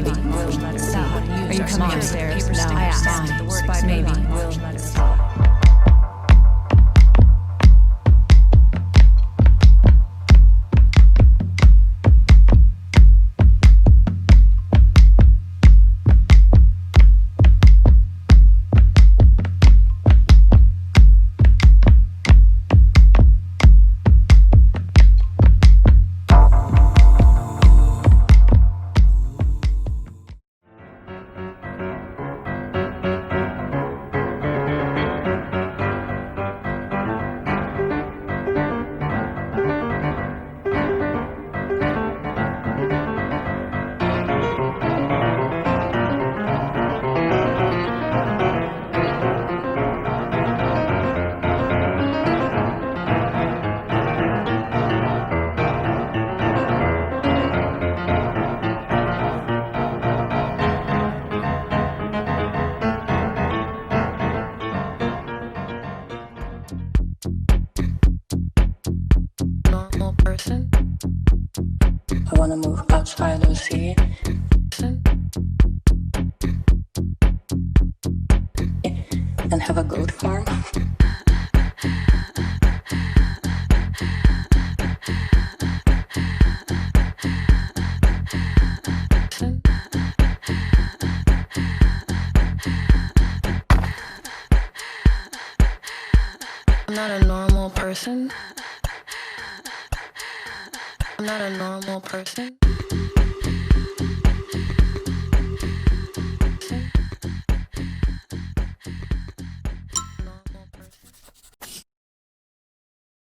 maybe, will, see. Are you coming upstairs? No, I asked. Maybe, will, see. Normal person. I wanna move outside and see. And have a goat farm. I'm not a normal person. I'm not a normal person.